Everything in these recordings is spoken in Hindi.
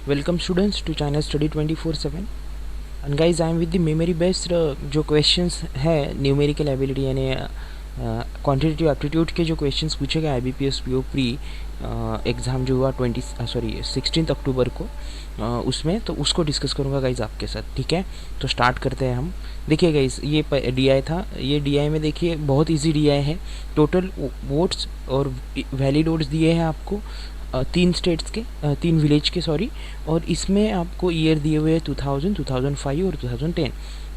Welcome students to China Study 24/7 and guys I am with the memory based जो questions है न्यूमेरिकल एबिलिटी यानी क्वांटिटेटिव एप्टीट्यूड के जो क्वेश्चंस पूछे गए IBPS PO प्री एग्ज़ाम जो हुआ 16 अक्टूबर को उसमें तो उसको डिस्कस करूँगा गाइज आपके साथ। ठीक है, तो स्टार्ट करते हैं हम। देखिए गाइज ये DI था, ये DI में देखिए बहुत इजी DI है। टोटल वोट्स और वैलिड वोट्स दिए हैं आपको तीन स्टेट्स के, तीन विलेज के सॉरी, और इसमें आपको ईयर दिए हुए हैं 2000, 2005 और 2010।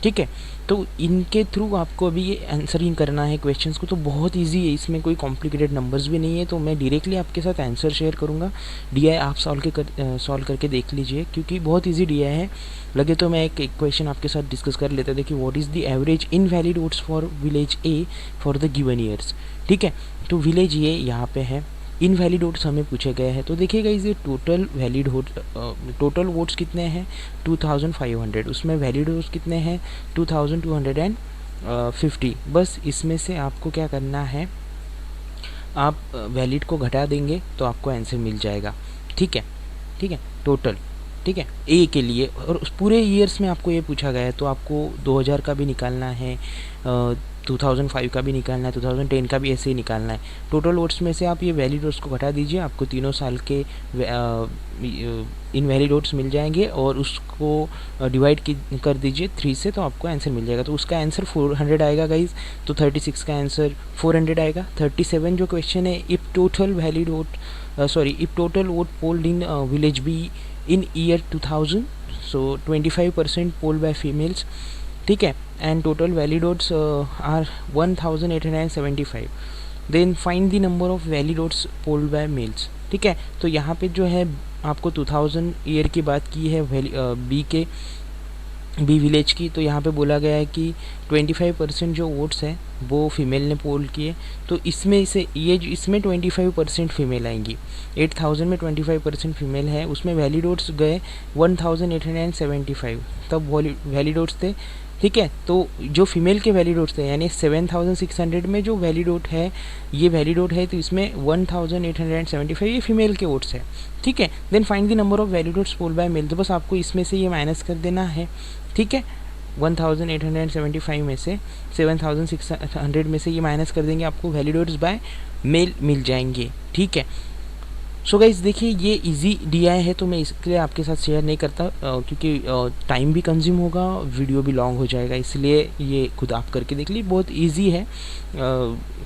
ठीक है, तो इनके थ्रू आपको अभी ये आंसरिंग करना है क्वेश्चंस को, तो बहुत इजी है, इसमें कोई कॉम्प्लिकेटेड नंबर्स भी नहीं है। तो मैं डायरेक्टली आपके साथ आंसर शेयर करूँगा। DI आप सॉल्व करके देख लीजिए क्योंकि बहुत इजी DI है। लगे तो मैं एक क्वेश्चन आपके साथ डिस्कस कर लेता। देखिए what is the average invalid votes for village A for the given years. ठीक है, तो विलेज ए यहाँ पे है, इनवैलिड वोट्स हमें पूछे गए हैं। तो देखिएगा इस total valid vote, total votes कितने हैं 2500, उसमें वैलिड वोट्स कितने हैं 2250। बस इसमें से आपको क्या करना है, आप वैलिड को घटा देंगे तो आपको आंसर मिल जाएगा। ठीक है, ठीक है, टोटल। ठीक है, ए के लिए, और उस पूरे ईयर्स में आपको ये पूछा गया है तो आपको 2000 का भी निकालना है, 2005 का भी निकालना है, 2010 का भी ऐसे ही निकालना है। टोटल वोट्स में से आप ये वैलिड वोट्स को घटा दीजिए, आपको तीनों साल के इनवैलिड वोट्स मिल जाएंगे और उसको डिवाइड कर दीजिए 3 से तो आपको आंसर मिल जाएगा। तो उसका आंसर 400 आएगा गाइज। तो 36 का आंसर 400 आएगा। 37 जो क्वेश्चन है, if total valid vote if total vote polled in village B in year 2000, so 25% polled by females. ठीक है, and total valid votes are 1875, then find the number of valid votes polled by males. ठीक है, तो यहाँ पे जो है आपको 2000 ईयर की बात की है बी विलेज की, तो यहाँ पे बोला गया है कि 25% जो वोट्स हैं वो फीमेल ने पोल किए। तो इसमें से इसमें 25% फीमेल आएंगी। 8000 में 25% फीमेल है, उसमें वैलिड वोट्स गए 1875, तब वैलिड वोट्स थे। ठीक है, तो जो फीमेल के वैलिड वोट्स थे यानी 7600 में जो वैलिड वोट है, ये वैलिड वोट है, तो इसमें 1875 ये फीमेल के वोट्स है। ठीक है, then find the number of valid votes polled by male. तो बस आपको इसमें से ये माइनस कर देना है। ठीक है, 1875 में से 7600 में से ये माइनस कर देंगे, आपको वैलिड वोट्स बाय मेल मिल जाएंगे। ठीक है, सो गाइज देखिए ये इजी DI है तो मैं इसके लिए आपके साथ शेयर नहीं करता क्योंकि टाइम भी कंज्यूम होगा, वीडियो भी लॉन्ग हो जाएगा, इसलिए ये खुद आप करके देख लीजिए। बहुत इजी है,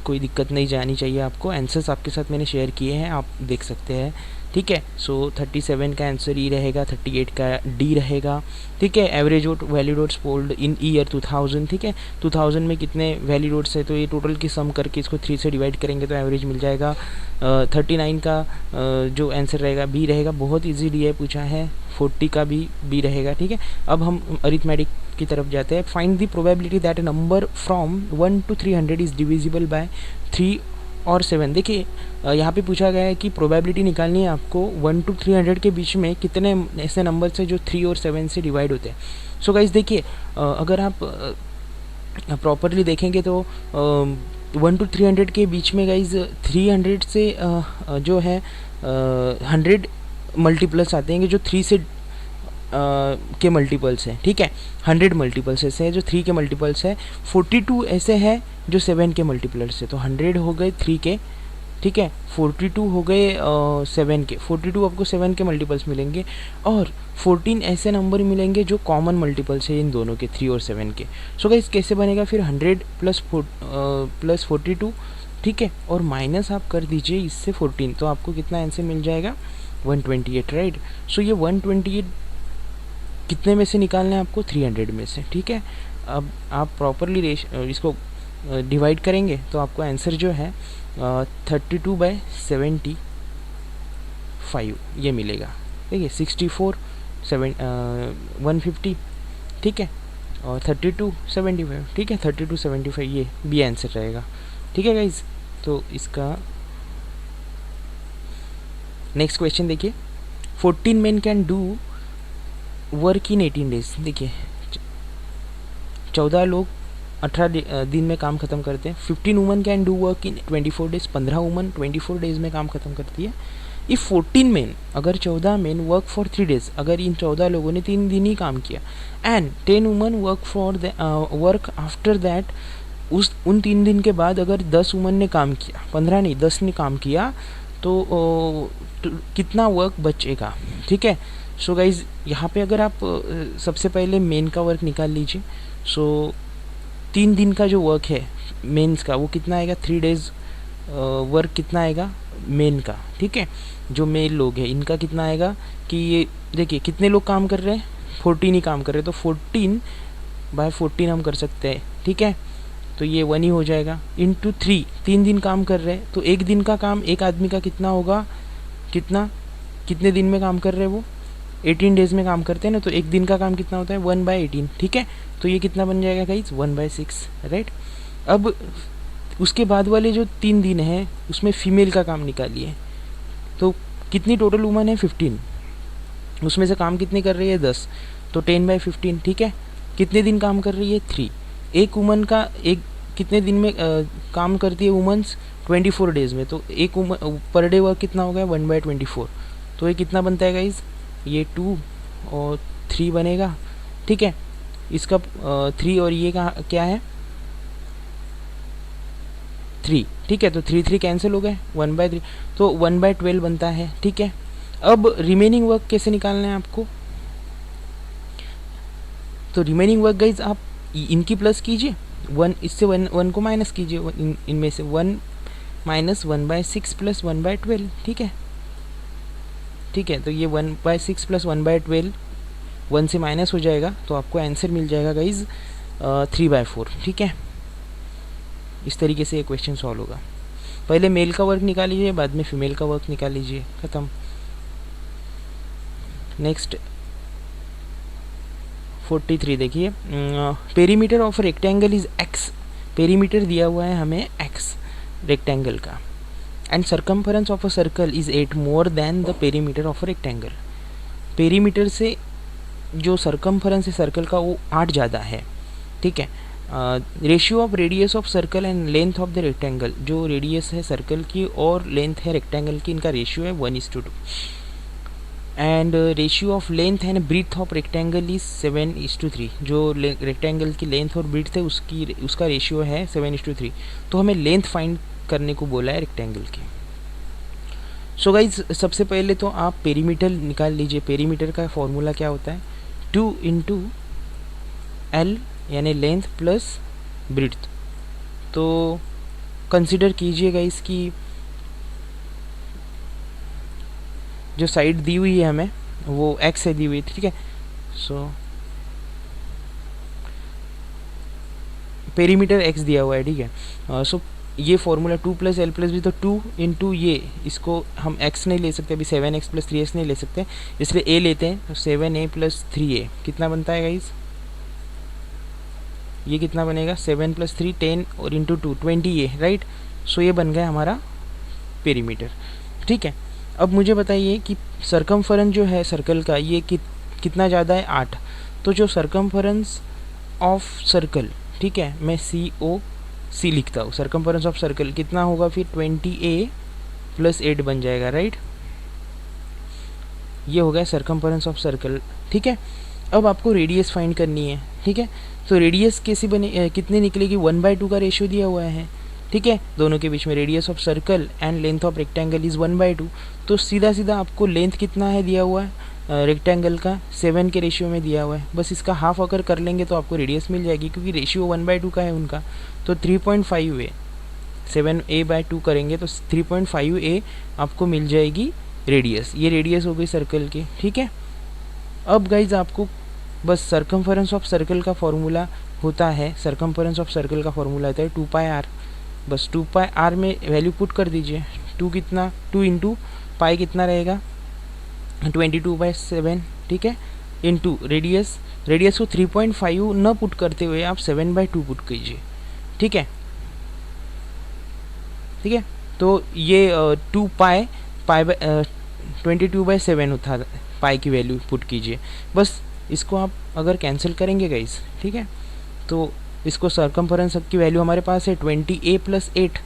कोई दिक्कत नहीं जानी चाहिए आपको। आंसर्स आपके साथ मैंने शेयर किए हैं, आप देख सकते हैं। ठीक है, सो 37 का आंसर E रहेगा, 38 का D रहेगा। ठीक है, average vote valid votes polled in year 2000। ठीक है, 2000 में कितने वैलिड वोट्स है तो ये टोटल की सम करके इसको 3 से डिवाइड करेंगे तो एवरेज मिल जाएगा। 39 का जो आंसर रहेगा B रहेगा। बहुत इजी DI पूछा है। 40 का भी B रहेगा। ठीक है, अब हम अरिथमेटिक की तरफ जाते हैं। Find the probability that a number from 1 to 300 is divisible by 3 और 7। देखिए यहाँ पे पूछा गया है कि प्रोबेबिलिटी निकालनी है आपको 1 to 300 के बीच में कितने ऐसे नंबर्स हैं जो 3 और 7 से डिवाइड होते हैं। सो गाइस देखिए अगर आप प्रॉपरली देखेंगे तो 1 to 300 के बीच में गाइज 300 से जो है 100 मल्टीप्लस आते हैं जो 3 से के मल्टीपल्स हैं। ठीक है, 100 मल्टीपल्स ऐसे हैं जो 3 के मल्टीपल्स है। 42 ऐसे हैं जो 7 के मल्टीपल्स है। तो 100 हो गए 3 के, ठीक है, 42 हो गए 7 के। 42 आपको 7 के मल्टीपल्स मिलेंगे और 14 ऐसे नंबर मिलेंगे जो कॉमन मल्टीपल्स है इन दोनों के, 3 और 7 के। सो गाइस कैसे बनेगा फिर 100 प्लस 42, ठीक है, और माइनस आप कर दीजिए इससे 14, तो आपको कितना आंसर मिल जाएगा 128, राइट। सो ये 128 कितने में से निकालना है आपको 300 में से। ठीक है, अब आप प्रॉपरली इसको डिवाइड करेंगे तो आपको आंसर जो है 32/75 ये मिलेगा। देखिए 64 150, ठीक है, और 32/75, ठीक है, 32/75 ये बी आंसर रहेगा। ठीक है गाइज, तो इसका नेक्स्ट क्वेश्चन देखिए। 14 men can do work in 18 days। देखिए 14 लोग 18 दिन में काम ख़त्म करते हैं। 15 woman can do work in 24 days। 15 woman 24 days में काम ख़त्म करती है। इफ़ 14 मेन, अगर 14 मेन वर्क फॉर 3 डेज, अगर इन 14 लोगों ने 3 दिन ही काम किया, and 10 woman work after that, उन 3 दिन के बाद अगर 10 वुमन ने काम किया, 15 नहीं 10 ने काम किया, तो कितना वर्क बचेगा, ठीक है। सो गाइज यहाँ पे अगर आप सबसे पहले मेन का वर्क निकाल लीजिए। सो 3 दिन का जो वर्क है मेंस का वो कितना आएगा, 3 डेज वर्क कितना आएगा मेन का, ठीक है। जो मेल लोग हैं इनका कितना आएगा कि ये देखिए कितने लोग काम कर रहे हैं, 14 ही काम कर रहे हैं, तो 14/14 हम कर सकते हैं, ठीक है। तो ये 1 ही हो जाएगा, इंटू 3, 3 दिन काम कर रहे हैं, तो एक दिन का काम एक आदमी का कितना होगा, कितने दिन में काम कर रहे हैं वो, 18 डेज में काम करते हैं ना, तो एक दिन का काम कितना होता है 1/18, ठीक है। तो ये कितना बन जाएगा गाइज 1/6, राइट। अब उसके बाद वाले जो 3 दिन हैं उसमें फीमेल का काम निकालिए, तो कितनी टोटल वुमन है 15, उसमें से काम कितने कर रही है 10, तो 10/15, ठीक है। कितने दिन काम कर रही है 3, एक वुमन का एक कितने दिन में काम करती है वुमन्स 24 डेज में, तो एक पर डे वर्क कितना हो गया 1/24, तो ये कितना बनता है गाइज, ये 2 और 3 बनेगा, ठीक है। इसका 3 और ये का क्या है 3, ठीक है। तो 3 कैंसिल हो गए, 1/3, तो 1/12 बनता है, ठीक है। अब रिमेनिंग वर्क कैसे निकालना है आपको, तो रिमेनिंग वर्क गाइज आप इनकी प्लस कीजिए, 1 इससे 1 को माइनस कीजिए, इनमें से 1 माइनस 1/6 प्लस 1/12, ठीक है, ठीक है। तो ये 1/6 प्लस 1/12 1 से माइनस हो जाएगा, तो आपको आंसर मिल जाएगा गाइज 3/4, ठीक है। इस तरीके से ये क्वेश्चन सॉल्व होगा। पहले मेल का वर्क निकाल लीजिए, बाद में फीमेल का वर्क निकाल लीजिए, ख़त्म। नेक्स्ट 43 देखिए, perimeter of rectangle is x, perimeter दिया हुआ है हमें x रेक्टेंगल का, and circumference of a circle is 8 more than the perimeter of a rectangle, perimeter से जो सर्कम्फरेंस है सर्कल का वो 8 ज़्यादा है, ठीक है। Ratio of radius of circle and length of the rectangle, जो रेडियस है सर्कल की और लेंथ है रेक्टेंगल की, इनका रेशियो है 1:2, and ratio of length and breadth of rectangle is 7:3, जो रेक्टेंगल की लेंथ और ब्रीथ है उसका रेशियो है 7:3, तो हमें लेंथ फाइंड करने को बोला है रेक्टेंगल की। सो गाइज सबसे पहले तो आप पेरीमीटर निकाल लीजिए, पेरीमीटर का फॉर्मूला क्या होता है 2 × L यानी लेंथ प्लस ब्रीथ। तो कंसिडर कीजिएगा इसकी जो साइड दी हुई है हमें वो x है दी हुई, ठीक है। सो पेरीमीटर x दिया हुआ है, ठीक है। सो ये फॉर्मूला 2 + L + B, तो 2 × ये, इसको हम x नहीं ले सकते अभी, 7x + 3x नहीं ले सकते, इसलिए a लेते हैं, तो 7a + 3a कितना बनता है गाइज, ये कितना बनेगा 7 + 3 10 और × 2 20a, राइट। सो ये बन गया हमारा पेरीमीटर, ठीक है। अब मुझे बताइए कि सर्कम्फरेंस जो है सर्कल का ये कितना ज़्यादा है 8, तो जो सर्कम्फरेंस ऑफ सर्कल, ठीक है, मैं COC लिखता हूँ, सर्कम्फरेंस ऑफ सर्कल कितना होगा फिर 20a + 8 बन जाएगा, राइट। ये हो गया सर्कम्फरेंस ऑफ सर्कल, ठीक है। अब आपको रेडियस फाइंड करनी है, ठीक है। तो रेडियस कैसी बने कितने निकलेगी 1/2 का रेशियो दिया हुआ है, ठीक है, दोनों के बीच में radius of circle and length of rectangle is 1/2, तो सीधा सीधा आपको लेंथ कितना है दिया हुआ है रेक्टेंगल का 7 के रेशियो में दिया हुआ है, बस इसका हाफ अगर कर लेंगे तो आपको रेडियस मिल जाएगी, क्योंकि रेशियो 1/2 का है उनका, तो 3.5a 7a/2 करेंगे तो 3.5a आपको मिल जाएगी रेडियस, ये रेडियस हो गई सर्कल की, ठीक है। अब गाइज आपको बस सर्कम्फरेंस ऑफ सर्कल का फॉर्मूला होता है, सर्कम्फरेंस ऑफ सर्कल का फॉर्मूला होता है 2πr, बस 2πr में वैल्यू पुट कर दीजिए, 2 कितना 2 × पाई कितना रहेगा 22/7, ठीक है, इंटू रेडियस को 3.5 न पुट करते हुए आप 7/2 पुट कीजिए, ठीक है, ठीक है। तो ये 2π 22/7 होता है, पाई की वैल्यू पुट कीजिए, बस इसको आप अगर कैंसिल करेंगे गाइस, ठीक है, तो इसको सर्कम्फरेंस की वैल्यू हमारे पास है 20a + 8,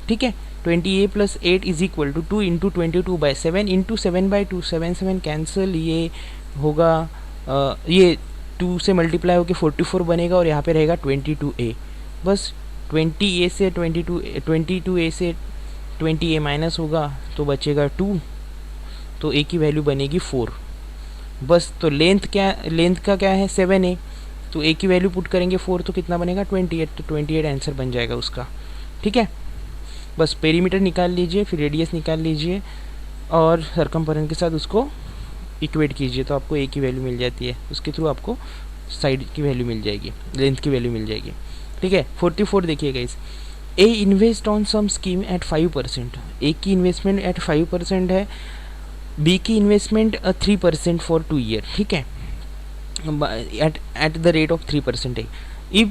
ठीक है। 20a plus 8 is equal to 2 into 22/7 into 7/2, 7 cancel, ये होगा ये 2 से मल्टीप्लाई होकर 44 बनेगा और यहाँ पे रहेगा 22a। बस 20a से 22a से 20a माइनस होगा तो बचेगा 2, तो a की वैल्यू बनेगी 4। बस तो लेंथ का क्या है 7a, तो a की वैल्यू पुट करेंगे 4 तो कितना बनेगा 28, तो 28 आंसर बन जाएगा उसका। ठीक है, बस पेरीमीटर निकाल लीजिए, फिर रेडियस निकाल लीजिए और सरकमफेरेंस के साथ उसको इक्वेट कीजिए तो आपको a की वैल्यू मिल जाती है, उसके थ्रू आपको साइड की वैल्यू मिल जाएगी, लेंथ की वैल्यू मिल जाएगी। ठीक है, 44 देखिएगा इस A invest on some scheme at 5%, A की इन्वेस्टमेंट एट 5% है, बी की इन्वेस्टमेंट 3% फॉर 2 ईयर। ठीक है, at the rate of 3%. If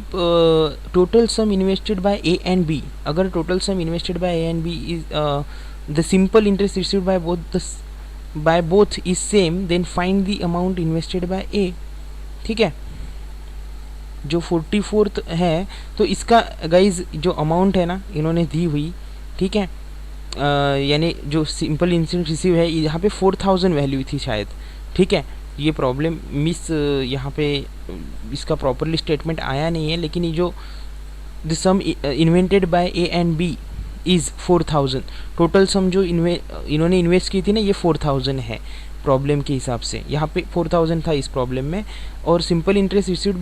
total sum invested by A and B, अगर total sum invested by A and B is the simple interest received by both is same, then find the amount invested by A। ठीक है, जो 44 है तो इसका गाइज जो अमाउंट है ना इन्होंने दी हुई, ठीक है, यानी जो सिंपल इंटरेस्ट रिसीव है यहाँ पे 4000 वैल्यू थी शायद। ठीक है, ये प्रॉब्लम मिस यहाँ पे इसका प्रॉपरली स्टेटमेंट आया नहीं है, लेकिन ये जो the sum invented by A and B is 4000, total sum जो इन्होंने इन्वेस्ट की थी ना ये 4000 है प्रॉब्लम के हिसाब से, यहाँ पे 4000 था इस प्रॉब्लम में, और simple interest received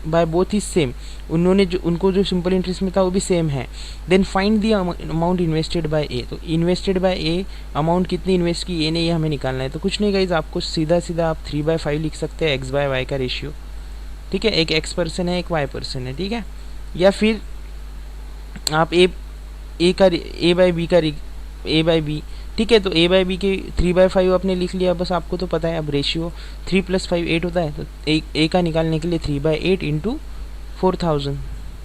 by both is same, उनको जो सिंपल इंटरेस्ट में था वो भी सेम है। Then find the amount invested by A, तो इन्वेस्टेड बाय ए अमाउंट कितनी इन्वेस्ट की ए ने ये हमें निकालना है। तो कुछ नहीं गाइज, आपको सीधा आप 3/5 लिख सकते हैं एक्स बाय वाई का रेशियो। ठीक है, एक एक्स पर्सन है एक वाई पर्सन है। ठीक है, या फिर आप ए बाय बी, ठीक है, तो ए बाय बी के 3/5 आपने लिख लिया, बस आपको तो पता है अब रेशियो 3 + 5 8 होता है, तो ए का निकालने के लिए 3/8 इंटू 4000।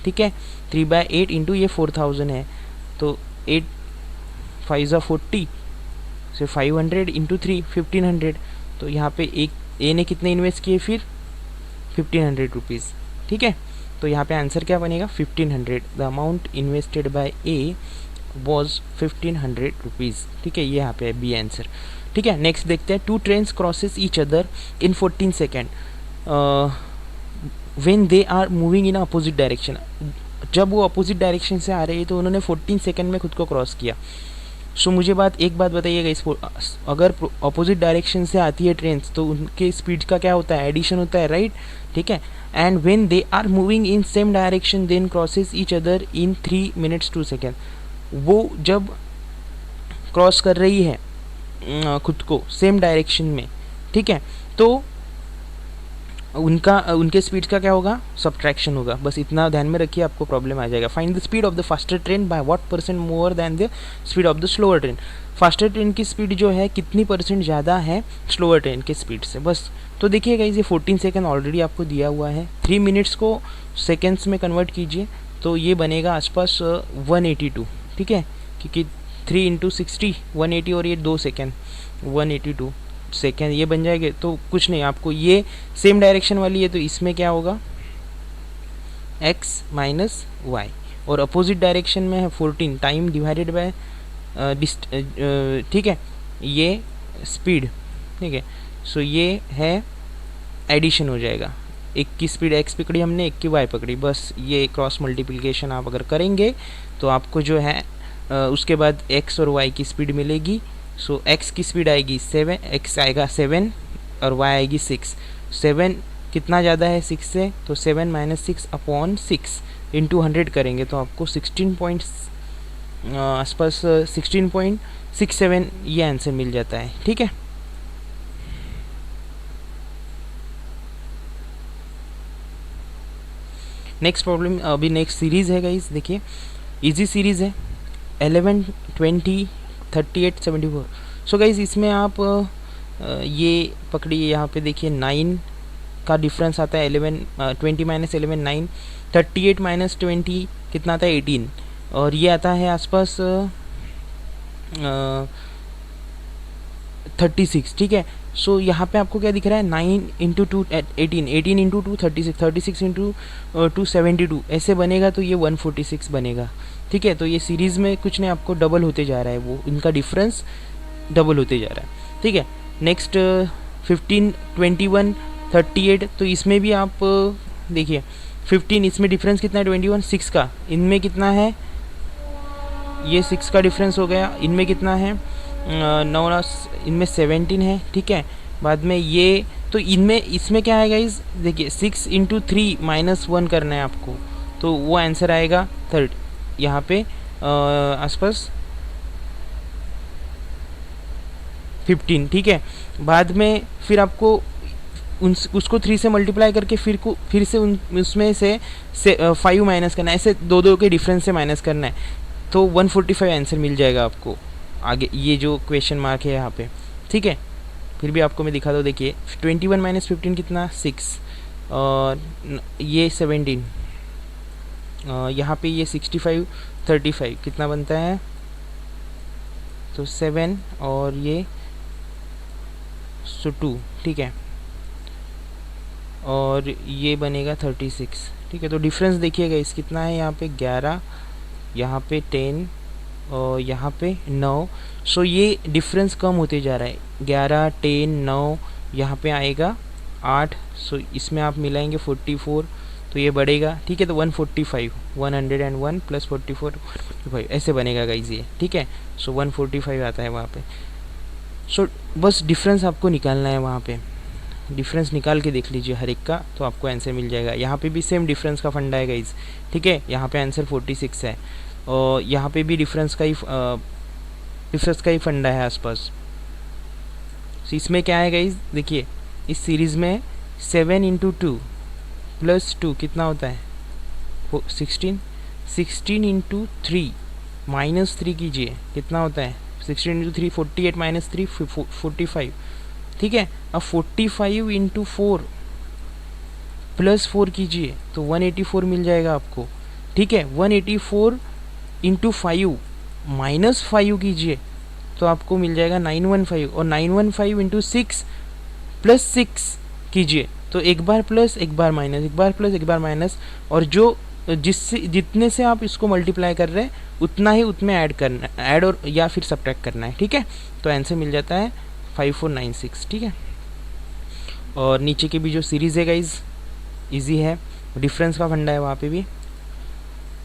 ठीक है, 3/8 इंटू ये 4000 है, तो 8 5 40 से 500 इंटू 3 1500, तो यहाँ पे ए ने कितने इन्वेस्ट किए फिर 1500 रुपीज़। ठीक है, तो यहाँ पे आंसर क्या बनेगा 1500, the amount invested by A was 1500 rupees. ठीक है, ये यहाँ पे है बी आंसर। ठीक है, नेक्स्ट देखते हैं, 2 trains crosses each other in 14 second when they are moving in opposite direction. जब वो अपोजिट डायरेक्शन से आ रही है तो उन्होंने 14 सेकेंड में खुद को क्रॉस किया। सो मुझे एक बात बताइएगा, इस अगर अपोजिट डायरेक्शन से आती है ट्रेन तो उनके स्पीड का क्या होता है, एडिशन होता है, राइट। ठीक है, and when they are moving in same direction then crosses each other in 3 minutes 2 second. वो जब क्रॉस कर रही है खुद को सेम डायरेक्शन में, ठीक है, तो उनके स्पीड का क्या होगा, सब्ट्रैक्शन होगा। बस इतना ध्यान में रखिए, आपको प्रॉब्लम आ जाएगा। Find the speed of the faster train by what percent more than the speed of the slower train. Faster train की स्पीड जो है कितनी % ज़्यादा है स्लोअर ट्रेन के स्पीड से। बस तो देखिएगा, ये 14 सेकेंड ऑलरेडी आपको दिया हुआ है, 3 मिनट्स को सेकेंड्स में कन्वर्ट कीजिए तो ये बनेगा आसपास 182। ठीक है, क्योंकि 3 × 60 180 और ये 2 सेकेंड 182 सेकेंड ये बन जाएंगे। तो कुछ नहीं, आपको ये सेम डायरेक्शन वाली है तो इसमें क्या होगा x - y, और अपोजिट डायरेक्शन में है 14 टाइम डिवाइडेड बाय ठीक है, ये स्पीड। ठीक है, सो ये है एडिशन हो जाएगा, एक की स्पीड x पकड़ी हमने, एक की y पकड़ी, बस ये क्रॉस मल्टीप्लिकेशन आप अगर करेंगे तो आपको जो है उसके बाद x और y की स्पीड मिलेगी। सो x की स्पीड आएगी 7, x आएगा 7 और y आएगी 6। 7 कितना ज़्यादा है 6 से, तो 7 - 6/6 इंटू 100 करेंगे तो आपको 16 आसपास 16.67 ये आंसर मिल जाता है। ठीक है, नेक्स्ट प्रॉब्लम, अभी नेक्स्ट सीरीज़ है गाइस, देखिए इजी सीरीज़ है 11 20 38 74। सो गाइस इसमें आप ये पकड़िए, यहाँ पे देखिए 9 का डिफरेंस आता है, 20 - 11 9, 38 - 20 कितना आता है 18, और ये आता है आसपास 36। ठीक है, सो यहाँ पे आपको क्या दिख रहा है 9 × 2 18, 18 × 2 36, 36 × 2 72, ऐसे बनेगा तो ये 146 बनेगा। ठीक है। तो ये सीरीज़ में कुछ नहीं, आपको डबल होते जा रहा है, वो इनका डिफरेंस डबल होते जा रहा है, ठीक है। नेक्स्ट 15, 21, 38, तो इसमें भी आप देखिए 15, इसमें डिफरेंस कितना है 21, 6 का, इनमें कितना है, ये 6 का डिफरेंस हो गया, इनमें कितना है 9, इनमें 17 है, ठीक है। बाद में ये, तो इनमें इसमें क्या आएगा इस, देखिए 6 × 3 -1 करना है आपको, तो वो आंसर आएगा 3 यहाँ पे आसपास 15, ठीक है। बाद में फिर आपको उसको 3 से मल्टीप्लाई करके फिर से उसमें से 5 माइनस करना है, ऐसे दो दो के डिफरेंस से माइनस करना है, तो 145 आंसर मिल जाएगा आपको आगे, ये जो क्वेश्चन मार्क है यहाँ पे, ठीक है। फिर भी आपको मैं दिखा दूँ, देखिए 21 - 15 कितना 6, और ये 17, यहाँ पे ये 65, 35 कितना बनता है, तो 7 और ये 2, ठीक है, और ये बनेगा 36, ठीक है। तो डिफरेंस देखिएगा इस कितना है, यहाँ पे 11, यहाँ पे 10 और यहाँ पे 9, सो ये डिफरेंस कम होते जा रहा है, 11, 10, 9, यहाँ पे आएगा 8, सो इसमें आप मिलाएंगे 44, तो ये बढ़ेगा, ठीक है। तो 145, 101 + 44, 145 ऐसे बनेगा गाइस ये, ठीक है। सो 145 आता है वहाँ पे। सो बस डिफरेंस आपको निकालना है, वहाँ पे डिफरेंस निकाल के देख लीजिए हर एक का, तो आपको आंसर मिल जाएगा। यहाँ पे भी सेम डिफरेंस का फंडा है गाइस, ठीक है। यहाँ पे आंसर 46 है, और यहाँ पे भी डिफरेंस का ही फंडा है आसपास। तो इसमें क्या है गाइस, देखिए इस सीरीज़ में 7 × 2 + 2 कितना होता है 16, 16 × 3 -3 कीजिए, कितना होता है 16 × 3 48 - 3 45, ठीक है। अब 45 × 4 + 4 कीजिए, तो 184 मिल जाएगा आपको, ठीक है। 184 × 5 -5 कीजिए, तो आपको मिल जाएगा 915, और 915 × 6 + 6 कीजिए, तो एक बार प्लस एक बार माइनस, एक बार प्लस एक बार माइनस, और जो जितने से आप इसको मल्टीप्लाई कर रहे हैं उतना ही उसमें ऐड करना, ऐड और या फिर सब्ट्रैक्ट करना है, ठीक है। तो आंसर मिल जाता है 5496, ठीक है। और नीचे की भी जो सीरीज़ है गाइज इजी है, डिफरेंस का फंडा है वहाँ पे भी।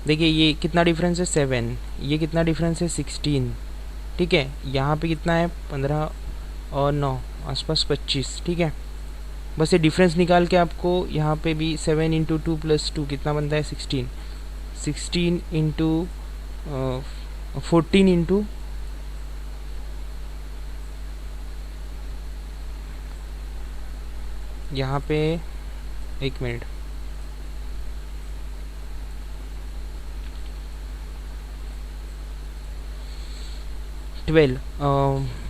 देखिए ये कितना डिफरेंस है 7, ये कितना डिफरेंस है 16, ठीक है। यहाँ पे कितना है 15 और 9 आसपास 25, ठीक है। बस ये डिफरेंस निकाल के आपको यहाँ पे भी 7 × 2 + 2 कितना बनता है 16, 16 × 14 × यहाँ पे 1 मिनट, 12,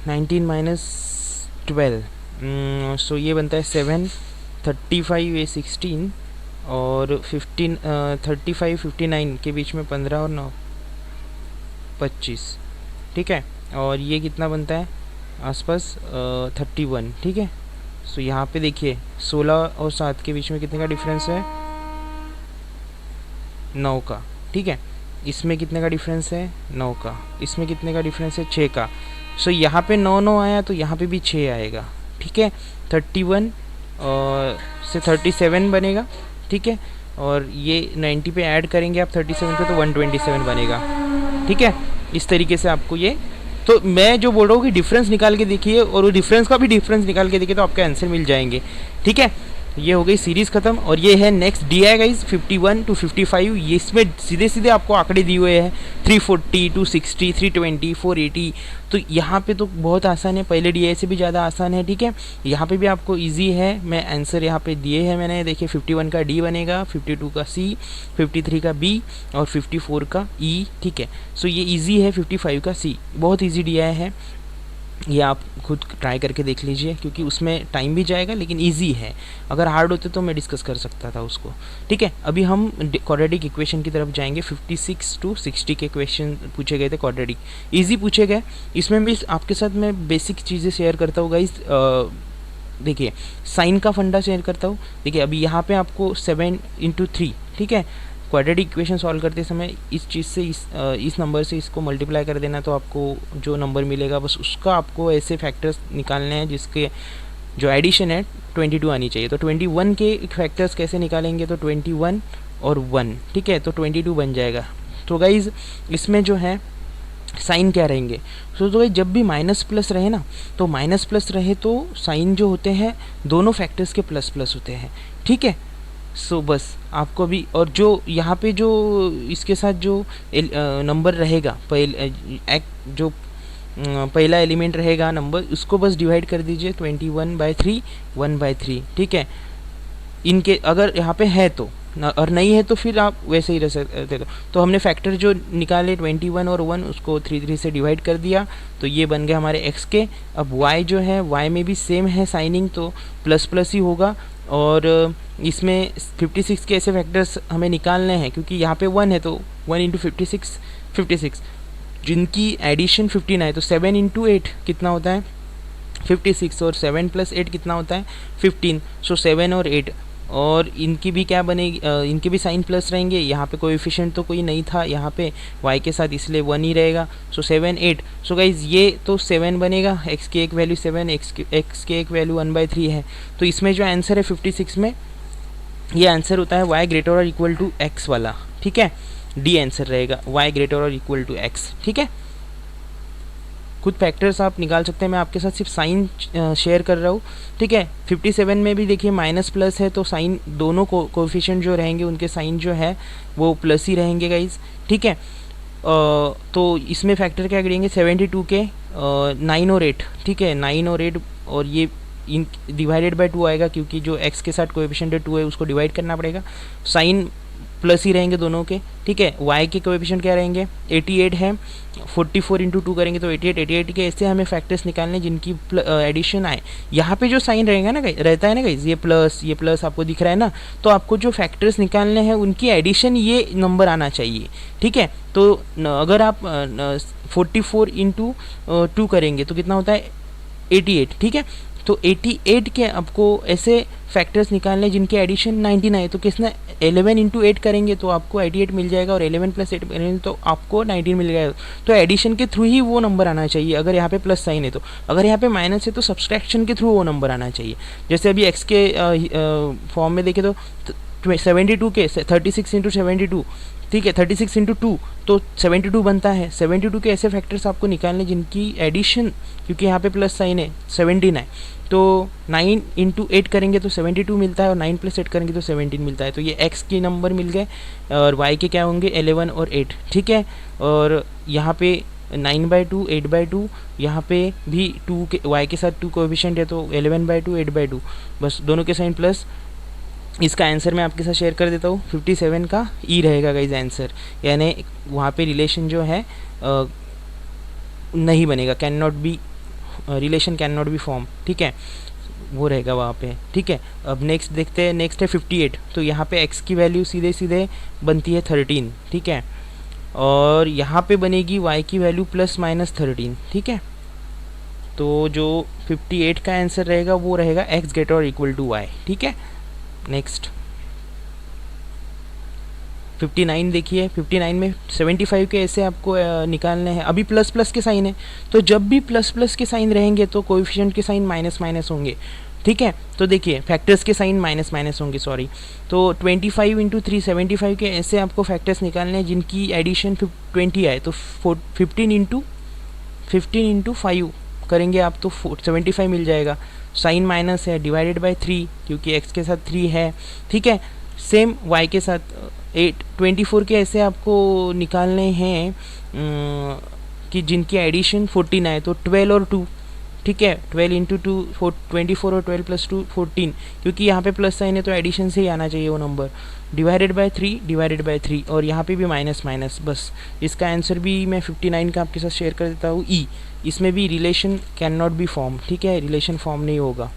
19 - 12, सो ये बनता है 7, 35 ये 16, और 15 35 59 के बीच में 15 और 9 25, ठीक है। और ये कितना बनता है आसपास 31, ठीक है। सो यहाँ पे देखिए 16 और 7 के बीच में कितने का डिफरेंस है 9 का, ठीक है। इसमें कितने का डिफरेंस है 9 का, इसमें कितने का डिफरेंस है 6 का। सो यहाँ पे 9 9 आया, तो यहाँ पे भी 6 आएगा, ठीक है। 31 से 37 बनेगा, ठीक है। और ये 90 पे ऐड करेंगे आप 37 पे, तो 127 बनेगा, ठीक है। इस तरीके से आपको ये, तो मैं जो बोल रहा हूँ कि डिफरेंस निकाल के देखिए, और वो डिफरेंस का भी डिफरेंस निकाल के देखिए, तो आपके आंसर मिल जाएंगे, ठीक है। ये हो गई सीरीज़ ख़त्म, और ये है next D I guys 51 to 55। ये इसमें सीधे सीधे आपको आंकड़े दिए हुए हैं 340, 260, 320, 480। तो यहाँ पे तो बहुत आसान है, पहले डी आई से भी ज़्यादा आसान है, ठीक है। यहाँ पे भी आपको इजी है, मैं आंसर यहाँ पे दिए हैं मैंने, देखिए 51 का डी बनेगा, 52 का सी, 53 का बी, और 54 का ई, ठीक है। सो ये ईजी है 55 का सी, बहुत ईजी डी आई है, ये आप खुद ट्राई करके देख लीजिए, क्योंकि उसमें टाइम भी जाएगा लेकिन इजी है। अगर हार्ड होते तो मैं डिस्कस कर सकता था उसको, ठीक है। अभी हम क्वाड्रेटिक इक्वेशन की तरफ जाएंगे। 56 to 60 के क्वेश्चन पूछे गए थे, क्वाड्रेटिक इजी पूछे गए। इसमें भी आपके साथ मैं बेसिक चीज़ें शेयर करता हूँ गाइस। देखिए साइन का फंडा शेयर करता हूँ। देखिए अभी यहाँ पे आपको 7 × 3, ठीक है, क्वाड्रेटिक इक्वेशन सॉल्व करते समय इस चीज़ से इस नंबर से इसको मल्टीप्लाई कर देना, तो आपको जो नंबर मिलेगा बस उसका आपको ऐसे फैक्टर्स निकालने हैं जिसके जो एडिशन है 22 आनी चाहिए। तो 21 के फैक्टर्स कैसे निकालेंगे, तो 21 और 1, ठीक है, तो 22 बन जाएगा। तो गाइज इसमें जो है साइन क्या रहेंगे, तो गाइज जब भी माइनस प्लस रहे ना, तो माइनस प्लस रहे तो साइन जो होते हैं दोनों फैक्टर्स के प्लस प्लस होते हैं, ठीक है। सो बस आपको भी, और जो यहाँ पे जो इसके साथ जो नंबर रहेगा जो पहला एलिमेंट रहेगा नंबर, उसको बस डिवाइड कर दीजिए 21/3 1/3, ठीक है। इनके अगर यहाँ पे है तो और नहीं है तो फिर आप वैसे ही रह सकते हो। तो हमने फैक्टर जो निकाले 21 और 1 उसको 3 से डिवाइड कर दिया, तो ये बन गए हमारे x के। अब y जो है y में भी सेम है साइनिंग, तो प्लस प्लस ही होगा। और इसमें 56 के ऐसे फैक्टर्स हमें निकालने हैं, क्योंकि यहाँ पे 1 है तो 1 इंटू 56 जिनकी एडिशन 15 है, तो 7 इंटू 8 कितना होता है 56, और 7 + 8 कितना होता है 15। सो 7 और 8, और इनकी भी क्या बनेगी, इनके भी साइन प्लस रहेंगे। यहाँ पे कोएफिशिएंट तो कोई नहीं था यहाँ पे y के साथ, इसलिए 1 ही रहेगा। सो 7 8, सो गाइज ये तो 7 बनेगा, x की एक वैल्यू 7, x की एक वैल्यू 1/3 है। तो इसमें जो आंसर है 56 में, ये आंसर होता है y ग्रेटर और इक्वल टू x वाला, ठीक है। डी आंसर रहेगा y ग्रेटर और इक्वल टू x, ठीक है। खुद फैक्टर्स आप निकाल सकते हैं, मैं आपके साथ सिर्फ साइन शेयर कर रहा हूँ, ठीक है। 57 में भी देखिए माइनस प्लस है, तो साइन दोनों कोएफिशिएंट जो रहेंगे उनके साइन जो है वो प्लस ही रहेंगे गाइज, ठीक है। तो इसमें फैक्टर क्या करेंगे 72 के 9 और 8, ठीक है, 9 और 8, और ये इन डिवाइडेड बाय 2 आएगा, क्योंकि जो x के साथ कोएफिशिएंट है 2 है, उसको डिवाइड करना पड़ेगा। साइन प्लस ही रहेंगे दोनों के, ठीक है। y के कोएफिशिएंट क्या रहेंगे 88 है, 44 इंटू 2 करेंगे तो 88 के ऐसे हमें फैक्टर्स निकालने जिनकी एडिशन आए। यहाँ पे जो साइन रहेगा ना रहता है ना गाइस, ये प्लस आपको दिख रहा है ना, तो आपको जो फैक्टर्स निकालने हैं उनकी एडिशन ये नंबर आना चाहिए, ठीक है। तो अगर आप 44 इंटू 2 करेंगे तो कितना होता है 88, ठीक है। तो 88 के आपको ऐसे फैक्टर्स निकालने जिनके एडिशन 19 आए, तो किसने 11 इंटू 8 करेंगे तो आपको 88 मिल जाएगा, और 11 + 8 करेंगे तो आपको 19 मिल जाएगा। तो एडिशन के थ्रू ही वो नंबर आना चाहिए, अगर यहाँ पे प्लस साइन है तो। अगर यहाँ पे माइनस है तो सब्सट्रैक्शन के थ्रू वो नंबर आना चाहिए। जैसे अभी x के फॉर्म में देखें तो 72 के 36 इंटू 72, ठीक है, 36 इंटू 2 तो 72 बनता है। 72 के ऐसे फैक्टर्स आपको निकालने जिनकी एडिशन, क्योंकि यहाँ पे प्लस साइन है 17 है, तो 9 इंटू 8 करेंगे तो 72 मिलता है, और 9 + 8 करेंगे तो 17 मिलता है। तो ये x के नंबर मिल गए, और y के क्या होंगे 11 और 8, ठीक है। और यहाँ पे 9/2 8/2, यहाँ पे भी 2 के y के साथ 2 कोएफिशिएंट है, तो 11/2 8/2, बस दोनों के साइन प्लस। इसका आंसर मैं आपके साथ शेयर कर देता हूँ, 57 का ई रहेगा गाइज आंसर, यानी वहाँ पे रिलेशन जो है नहीं बनेगा, can not be relation can not be form, ठीक है, वो रहेगा वहाँ पे, ठीक है। अब नेक्स्ट देखते हैं, नेक्स्ट है 58। तो यहाँ पे x की वैल्यू सीधे सीधे बनती है 13, ठीक है, और यहाँ पे बनेगी y की वैल्यू ±13, ठीक है। तो जो 58 का आंसर रहेगा वो रहेगा x ग्रेटर और इक्वल टू y, ठीक है। नेक्स्ट 59 देखिए, 59 में 75 के ऐसे आपको निकालने हैं। अभी प्लस प्लस के साइन है, तो जब भी प्लस प्लस के साइन रहेंगे तो कोएफिशिएंट के साइन माइनस माइनस होंगे, ठीक है। तो देखिए फैक्टर्स के साइन माइनस माइनस होंगे, सॉरी। तो 25 इंटू 3 75 के ऐसे आपको फैक्टर्स निकालने हैं जिनकी एडिशन 20 आए, तो 15 इंटू 5 करेंगे आप तो 75 मिल जाएगा। साइन माइनस है, डिवाइडेड बाय 3, क्योंकि x के साथ 3 है, ठीक है। सेम y के साथ 24 के ऐसे आपको निकालने हैं कि जिनकी एडिशन 14 आए, तो 12 और 2, ठीक है। 12 इंटू 2 24 और 12 + 2 14, क्योंकि यहाँ पे प्लस साइन है तो एडिशन से ही आना चाहिए वो नंबर। डिवाइडेड बाय 3 और यहाँ पे भी माइनस माइनस, बस इसका आंसर भी मैं 59 का आपके साथ शेयर कर देता हूँ ई। इसमें भी relation can not be form, ठीक है, रिलेशन फॉर्म नहीं होगा,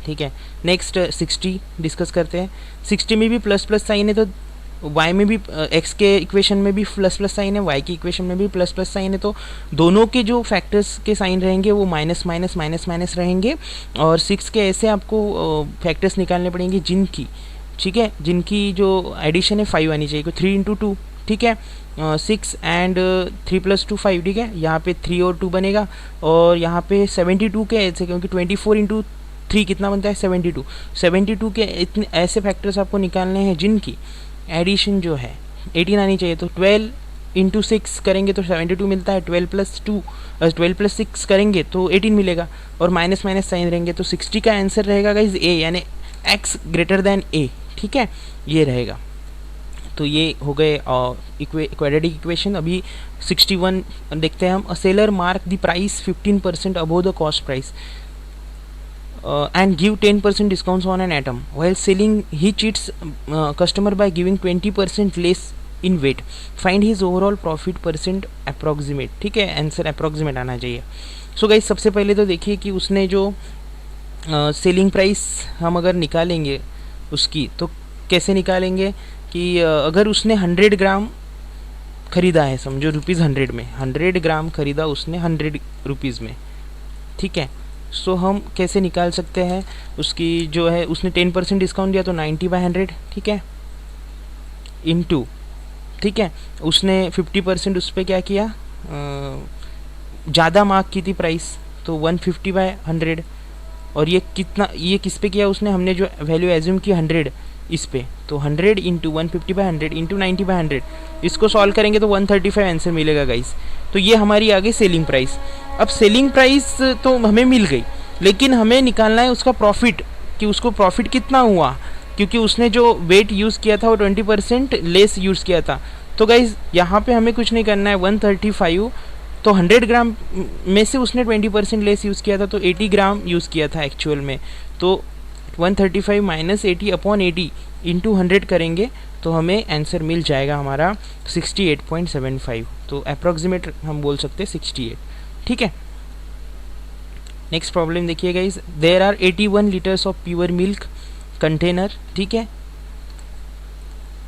ठीक है। नेक्स्ट 60 डिस्कस करते हैं। 60 में भी प्लस प्लस साइन है, तो y में भी x के इक्वेशन में भी प्लस प्लस साइन है, y की इक्वेशन में भी प्लस प्लस साइन है, तो दोनों के जो फैक्टर्स के साइन रहेंगे वो माइनस माइनस माइनस माइनस रहेंगे। और 6 के ऐसे आपको फैक्टर्स निकालने पड़ेंगे जिनकी ठीक है, जिनकी जो एडिशन है 5 आनी चाहिए, 3 इंटू 2, ठीक है, 6 एंड 3 प्लस 2 5, ठीक है, यहाँ पे 3 और 2 बनेगा, और यहाँ पे 72 के ऐसे, क्योंकि 24 इंटू 3 कितना बनता है 72, 72 के इतने ऐसे फैक्टर्स आपको निकालने हैं जिनकी एडिशन जो है 18 आनी चाहिए। तो 12 इंटू 6 करेंगे तो 72 मिलता है, 12 प्लस 6 करेंगे तो 18 मिलेगा, और माइनस माइनस साइन रहेंगे, तो 60 का आंसर रहेगा गाइज ए, यानी x ग्रेटर देन ए, ठीक है, ये रहेगा। तो ये हो गए क्वाड्रेटिक इक्वेशन। अभी 61 देखते हैं हम। A seller mark the price 15% above the cost price and give 10% discounts on an item. While selling, he cheats customer by giving 20% less in weight. Find his overall profit percent approximate, ठीक है, आंसर अप्रोक्सीमेट आना चाहिए। सो गाइस सबसे पहले तो देखिए कि उसने जो सेलिंग प्राइस हम अगर निकालेंगे उसकी, तो कैसे निकालेंगे कि अगर उसने 100 ग्राम ख़रीदा है, समझो ₹100 में, 100 ग्राम ख़रीदा उसने 100 रुपीज़ में, ठीक है। सो हम कैसे निकाल सकते हैं उसकी जो है, उसने 10% डिस्काउंट दिया तो 90/100, ठीक है, इनटू, ठीक है, उसने 50% उस पर क्या किया, ज़्यादा मार्क की थी प्राइस, तो 150/100, और ये कितना, ये किस पे किया उसने, हमने जो वैल्यू एज्यूम की 100 इस पे, तो 100 इंटू 150/100 इंटू 90/100, इसको सॉल्व करेंगे तो 135 आंसर मिलेगा गाइस। तो ये हमारी आ गई सेलिंग प्राइस। अब सेलिंग प्राइस तो हमें मिल गई, लेकिन हमें निकालना है उसका प्रॉफिट, कि उसको प्रॉफिट कितना हुआ, क्योंकि उसने जो वेट यूज़ किया था वो 20% लेस यूज़ किया था। तो गाइस यहाँ पे हमें कुछ नहीं करना है, 135, तो 100 ग्राम में से उसने 20% लेस यूज़ किया था, तो 80 ग्राम यूज़ किया था एक्चुअल में, तो 135 माइनस 80/80 इंटू 100 करेंगे तो हमें आंसर मिल जाएगा हमारा 68.75, तो अप्रॉक्सीमेट हम बोल सकते हैं 68, ठीक है। नेक्स्ट प्रॉब्लम देखिए guys, there are 81 litres of pure milk container, ठीक है,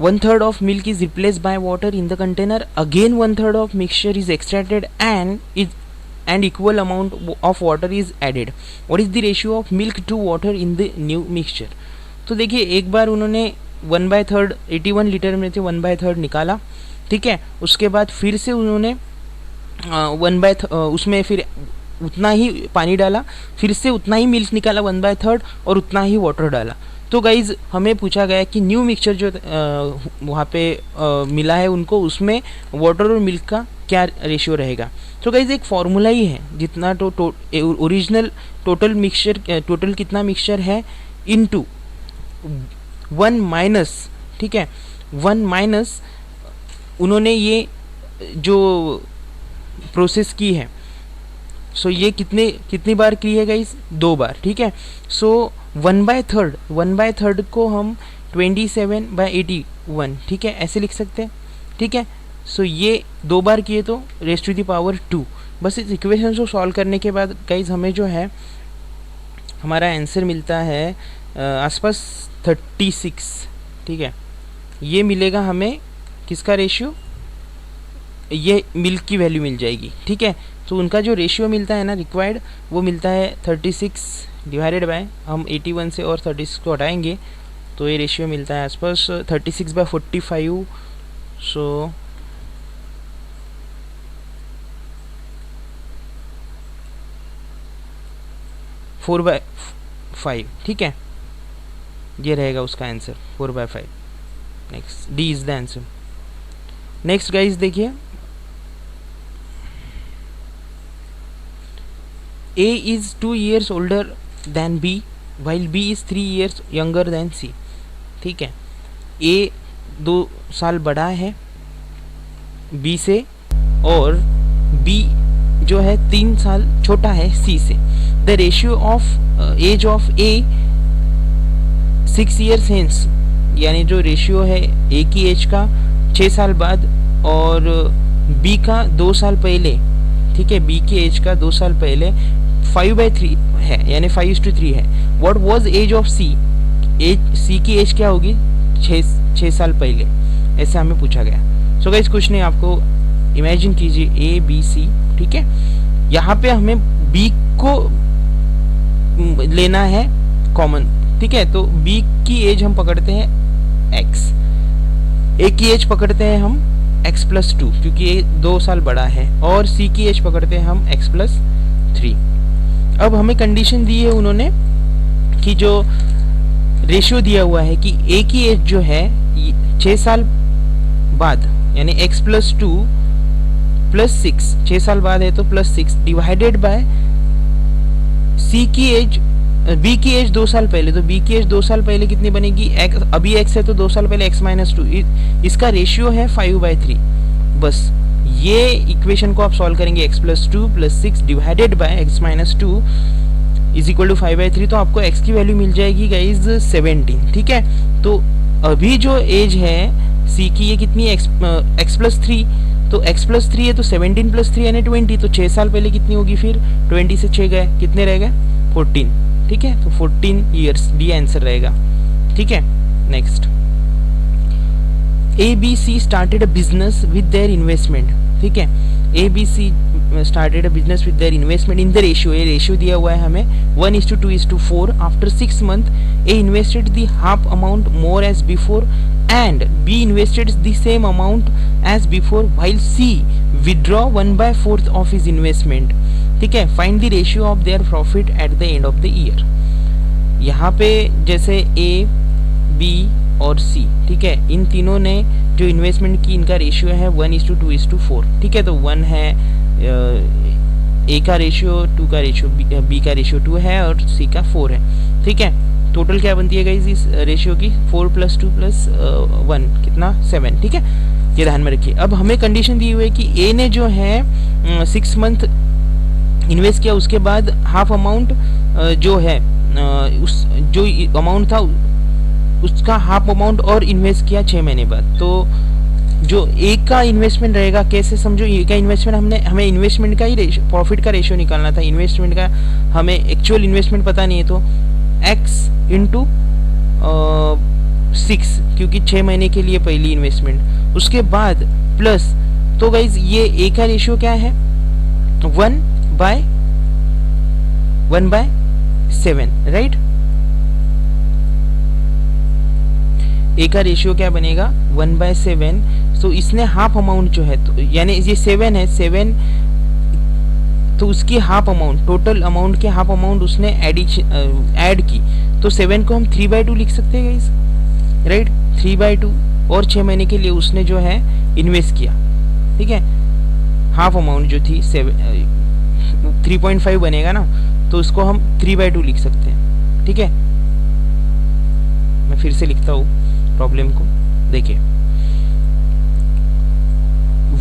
1/3 of milk is replaced by water in the container, again 1/3 of mixture is extracted and equal amount of water is added. What is the ratio of milk to water in the new mixture? तो देखिए एक बार उन्होंने 1/3 81 लीटर में से 1/3 निकाला, ठीक है, उसके बाद फिर से उन्होंने उसमें फिर उतना ही पानी डाला, फिर से उतना ही मिल्क निकाला 1/3 और उतना ही वाटर डाला। तो गाइज़ हमें पूछा गया कि न्यू मिक्सचर जो वहाँ पे मिला है उनको, उसमें वाटर और मिल्क का क्या रेशियो रहेगा। तो गाइज़ एक फार्मूला ही है, जितना ओरिजिनल टोटल मिक्सचर, टोटल कितना मिक्सचर है इनटू 1 माइनस, ठीक है, 1 माइनस उन्होंने ये जो प्रोसेस की है, सो ये कितनी बार की है गाइस, 2 बार, ठीक है। सो 1/3 को हम 27/81, ठीक है, ऐसे लिख सकते हैं, ठीक है। सो ये 2 बार किए तो रेज़ टू द पावर 2। बस इस इक्वेशन को सॉल्व करने के बाद गाइस हमें जो है हमारा आंसर मिलता है आसपास 36, ठीक है, ये मिलेगा हमें किसका रेशियो, ये मिल्क की वैल्यू मिल जाएगी, ठीक है। तो उनका जो रेशियो मिलता है ना रिक्वायर्ड, वो मिलता है 36 डिवाइडेड बाय, हम 81 से और 36 को हटाएंगे तो ये रेशियो मिलता है आसपास 36/45, सो 4/5, ठीक है, ये रहेगा उसका answer 4/5। Next D is the answer. Next guys देखिए, A is 2 years older than B while B is 3 years younger than C, ठीक है। A 2 साल बड़ा है B से और B जो है 3 साल छोटा है C से। The ratio of age of A 6 years hence, यानी जो रेशियो है A की एज का 6 साल बाद और B का 2 साल पहले, ठीक है, B की एज का 2 साल पहले 5/3 है, यानी 5:3 है। What was age of C, C की एज क्या होगी 6 साल पहले, ऐसे हमें पूछा गया। सो गाइस कुछ नहीं, आपको इमेजिन कीजिए A B C, ठीक है, यहाँ पे हमें B को लेना है कॉमन, ठीक है, तो B की एज हम पकड़ते हैं x। ए की एज पकड़ते हैं हम x+2 क्योंकि ये 2 साल बड़ा है, और सी की एज पकड़ते हैं हम x+3। अब हमें कंडीशन दी है उन्होंने कि जो रेशियो दिया हुआ है कि ए की एज जो है 6 साल बाद यानी x+2 + 6, 6 साल बाद है तो +6 डिवाइडेड बाय सी की एज, बी की एज 2 साल पहले, तो बी की एज 2 साल पहले कितनी बनेगी, x अभी x है तो 2 साल पहले x-2, इसका रेशियो है 5/3। बस ये इक्वेशन को आप सॉल्व करेंगे, x+2 + 6 डिवाइडेड बाय x-2 = 5/3, तो आपको x की वैल्यू मिल जाएगी गाइज 17। ठीक है, तो अभी जो एज है c की ये कितनी है, x+3, तो x+3 है तो 17 + 3 यानी 20, तो 6 साल पहले कितनी होगी, फिर 20 से 6 गए कितने रह गए 14। ठीक है, तो 14 ईयर्स डी आंसर रहेगा। ठीक है, next, ABC started a business with their investment. ठीक है, ABC started a business with their investment in the ratio, ये रेशियो दिया हुआ है हमें 1:2:4। After 6 months A invested the half amount more as before and B invested the same amount as before while C withdraw 1/4 of his investment। ठीक है, find the ratio of their profit at the end of the year। यहाँ पे जैसे A, B और C, ठीक है, इन तीनों ने जो इन्वेस्टमेंट की इनका रेशियो है 1:2:4। ठीक है, तो 1 है A का रेशियो, 2 का रेशियो, B का रेशियो 2 है और C का 4 है। ठीक है, टोटल क्या बनती है गाइस इस रेशियो की, 4 + 2 + 1 कितना 7। ठीक है, ये ध्यान में रखिए। अब हमें कंडीशन दी हुई है कि ए ने जो है 6 मंथ इन्वेस्ट किया, उसके बाद हाफ अमाउंट जो है उस जो अमाउंट था उसका हाफ अमाउंट और इन्वेस्ट किया 6 महीने बाद। तो जो ए का इन्वेस्टमेंट रहेगा, कैसे समझो, ए का इन्वेस्टमेंट हमें इन्वेस्टमेंट का ही प्रॉफिट का रेशियो निकालना था, इन्वेस्टमेंट का हमें एक्चुअल इन्वेस्टमेंट पता नहीं है, तो x × 6 क्योंकि 6 महीने के लिए पहली इन्वेस्टमेंट, उसके बाद प्लस, तो गाइज ये ए का रेशियो क्या है 1/7, राइट। ए का रेशियो क्या बनेगा 1/7, तो इसने हाफ अमाउंट जो है, तो यानी ये 7 है, 7 तो उसकी हाफ अमाउंट, टोटल अमाउंट के हाफ अमाउंट उसने ऐड की, तो 7 को हम 3/2 लिख सकते हैं गाइस, राइट, 3/2, और 6 महीने के लिए उसने जो है इन्वेस्ट किया। ठीक है, हाफ अमाउंट जो थी 3.5 बनेगा ना, तो उसको हम 3/2 लिख सकते हैं। ठीक है, मैं फिर से लिखता हूँ प्रॉब्लम को, देखिए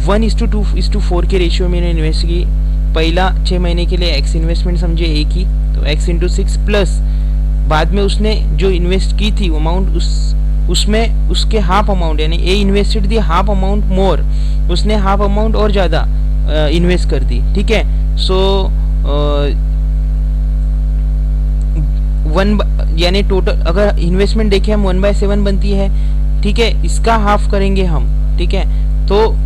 1:2:4 के रेशियो में इन्वेस्ट की, पहला 6 महीने के लिए x इन्वेस्टमेंट समझे ए की, तो x × 6 प्लस बाद में उसने जो इन्वेस्ट की थी अमाउंट उसमें उसके हाफ अमाउंट, यानी ए इन्वेस्टेड दी हाफ अमाउंट मोर, उसने हाफ अमाउंट और ज़्यादा इन्वेस्ट कर दी। ठीक है, सो 1 यानी टोटल अगर इन्वेस्टमेंट देखें हम 1/7 बनती है। ठीक है, इसका हाफ करेंगे हम, ठीक है, तो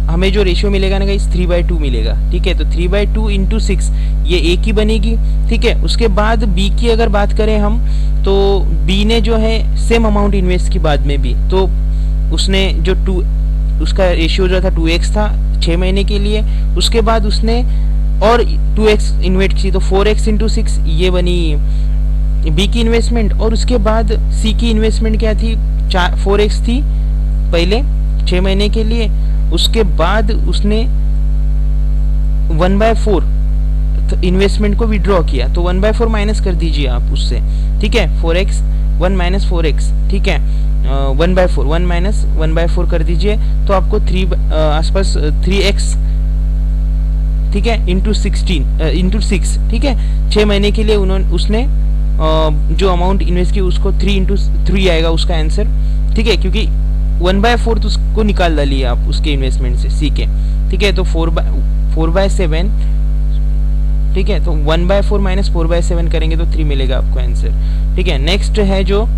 हमें जो रेशियो मिलेगा ना गाइस 3/2 मिलेगा। ठीक है, तो 3/2 × 6 ये ए की बनेगी। ठीक है, उसके बाद बी की अगर बात करें हम, तो बी ने जो है सेम अमाउंट इन्वेस्ट की बाद में भी, तो उसने जो उसका रेशियो जो था 2x था 6 महीने के लिए, उसके बाद उसने और 2x इन्वेस्ट की, तो 4x × 6 ये बनी बी की इन्वेस्टमेंट, और उसके बाद सी की इन्वेस्टमेंट क्या थी 4x थी पहले 6 महीने के लिए, उसके बाद उसने 1/4 इन्वेस्टमेंट को विड्रॉ किया, तो 1/4 माइनस कर दीजिए आप उससे। ठीक है, 4x 1 - 4x, ठीक है, 1/4 1 - 1/4 कर दीजिए, तो आपको 3 आसपास 3x, ठीक है, × 6। ठीक है, 6 महीने के लिए उसने जो अमाउंट इन्वेस्ट की उसको 3 × 3 आएगा उसका आंसर। ठीक है, क्योंकि 1/4 उसको निकाल डालिए आप उसके इन्वेस्टमेंट से सी के। ठीक है, तो 4/7, ठीक है, तो 1/4 - 4/7 करेंगे तो 3 मिलेगा आपको आंसर। ठीक है, नेक्स्ट है जो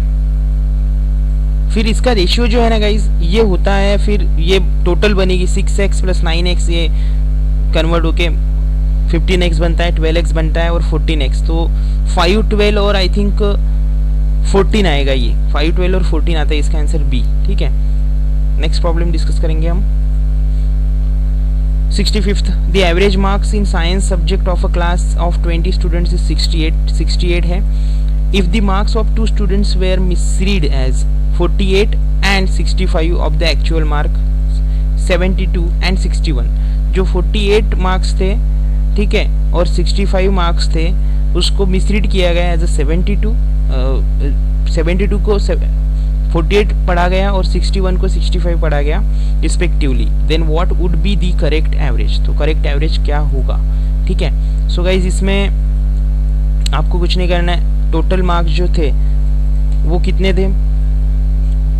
फिर इसका रेशियो जो है ना गाइज ये होता है, फिर ये टोटल बनेगी 6x + 9x, ये कन्वर्ट होके 15x बनता है, 12x बनता है और 14x, तो 5, 12 और आई थिंक 14 आएगा, ये 5, 12 और 14 आता है, इसका आंसर बी। ठीक है, नेक्स्ट प्रॉब्लम डिस्कस करेंगे हम। 65th, the average marks in science subject of a class of 20 students is 68 है। If the marks of 2 students were misread as 48 and 65 of the actual mark 72 and 61, जो 48 मार्क्स थे, ठीक है, और 65 मार्क्स थे, उसको मिसरीड किया गया एज अ 72 को 48 पढ़ा गया और 61 को 65 पढ़ा गया respectively, then what would be the correct average, तो करेक्ट एवरेज क्या होगा। ठीक है, सो गाइज इसमें आपको कुछ नहीं करना है, टोटल मार्क्स जो थे वो कितने थे,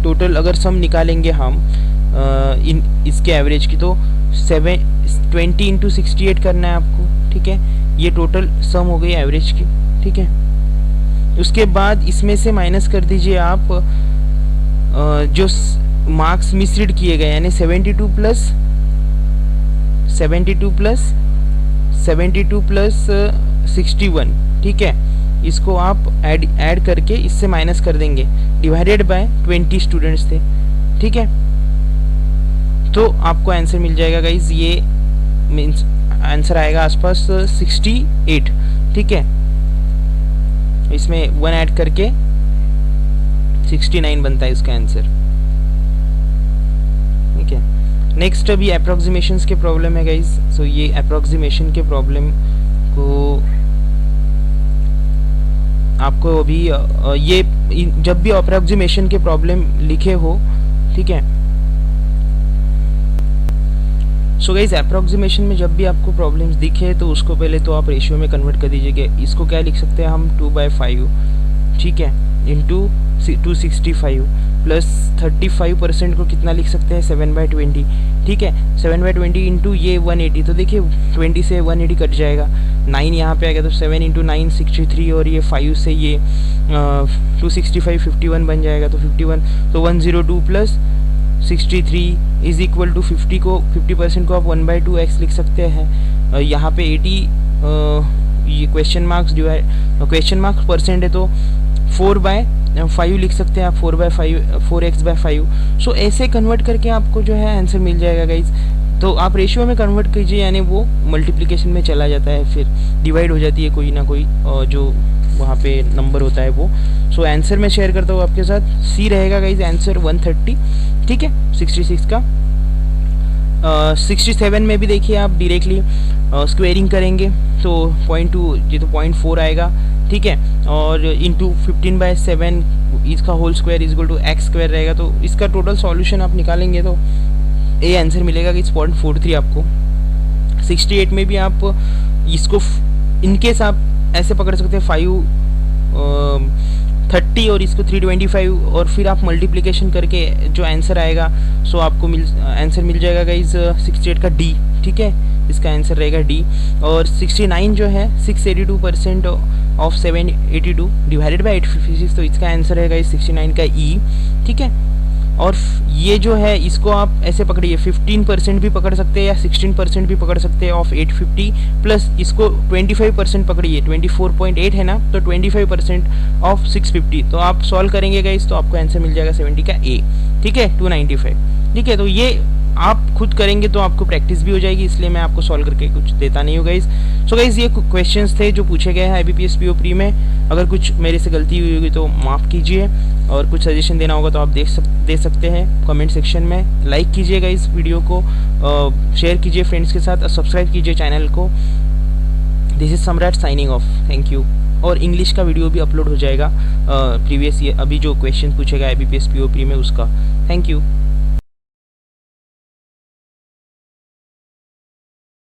टोटल अगर सम निकालेंगे हम इन इसके एवरेज की, तो 20 इंटू 68 करना है आपको। ठीक है, ये टोटल सम हो गई एवरेज की। ठीक है, उसके बाद इसमें से माइनस कर दीजिए आप जो मार्क्स मिसरीड किए गए, यानी 72 प्लस 61। ठीक है, इसको आप ऐड करके इससे माइनस कर देंगे, डिवाइडेड बाय 20 स्टूडेंट्स थे। ठीक है, तो आपको आंसर मिल जाएगा गाइज, ये मीन्स आंसर आएगा आसपास 68। ठीक है, इसमें 1 ऐड करके 69 बनता है इसका आंसर। ठीक है, नेक्स्ट अभी अप्रोक्सीमेशंस के प्रॉब्लम है गाइज। सो ये अप्रोक्सीमेशन के प्रॉब्लम को आपको अभी ये जब भी अप्रोक्सीमेशन के प्रॉब्लम लिखे हो, ठीक है, सो गाइज अप्रोक्सीमेशन में जब भी आपको प्रॉब्लम्स दिखे तो उसको पहले तो आप रेशियो में कन्वर्ट कर दीजिएगा। इसको क्या लिख सकते हैं हम, 2/5, ठीक है, इंटू 265 प्लस 35% को कितना लिख सकते हैं, 7/20। ठीक है, 7/20 इंटू ये 180, तो देखिए 20 से 180 कट जाएगा, 9 यहाँ पे आ गया, तो 7 इंटू 9 63, और ये 5 से ये 265 51 बन जाएगा, तो 51, तो 102 प्लस 63 इज इक्वल टू 50% को आप 1/2x लिख सकते हैं। यहाँ पे 80 ये क्वेश्चन मार्क्स परसेंट है, तो 4/5 लिख सकते हैं आप, 4x/5। सो ऐसे कन्वर्ट करके आपको जो है आंसर मिल जाएगा गाइज। तो आप रेशियो में कन्वर्ट कीजिए, यानी वो मल्टीप्लिकेशन में चला जाता है, फिर डिवाइड हो जाती है कोई ना कोई जो वहाँ पे नंबर होता है वो। सो आंसर मैं शेयर करता हूँ आपके साथ, सी रहेगा गाइज आंसर 130। ठीक है, 66 का। 67 में भी देखिए आप डायरेक्टली स्क्वेयरिंग करेंगे तो 0.2, ये तो 0.4 आएगा। ठीक है, और इंटू 15/7 इसका whole square is equal to x square रहेगा, तो इसका टोटल सॉल्यूशन आप निकालेंगे तो ये आंसर मिलेगा कि 0.43 आपको। 68 में भी आप इसको इनकेस आप ऐसे पकड़ सकते हैं 530 और इसको 325, और फिर आप मल्टीप्लिकेशन करके जो आंसर आएगा सो आपको आंसर मिल जाएगा गाइज 68 का डी। ठीक है, इसका आंसर रहेगा डी। और 69 जो है 682% ऑफ 782 डिवाइडेड बाई 856, तो इसका आंसर रहेगा इस 69 का ई। ठीक है, और ये जो है इसको आप ऐसे पकड़िए, 15% भी पकड़ सकते हैं या 16% भी पकड़ सकते हैं ऑफ 850, प्लस इसको 25% पकड़िए, 24.8 है ना, तो 25% ऑफ 650, तो आप सॉल्व करेंगे गाइस तो आपको आंसर मिल जाएगा 70 का ए। ठीक है, 295। ठीक है, तो ये आप खुद करेंगे तो आपको प्रैक्टिस भी हो जाएगी, इसलिए मैं आपको सॉल्व करके कुछ देता नहीं हूँ गाइज। सो गाइज ये क्वेश्चंस थे जो पूछे गए हैं IBPS PO प्री में। अगर कुछ मेरे से गलती हुई होगी तो माफ़ कीजिए, और कुछ सजेशन देना होगा तो आप दे सकते हैं कमेंट सेक्शन में। लाइक कीजिएगा इस वीडियो को, शेयर कीजिए फ्रेंड्स के साथ, सब्सक्राइब कीजिए चैनल को। दिस इज सम्राट साइनिंग ऑफ, थैंक यू। और इंग्लिश का वीडियो भी अपलोड हो जाएगा प्रीवियस ईयर, अभी जो क्वेश्चन पूछेगा IBPS PO प्री में उसका। Thank you.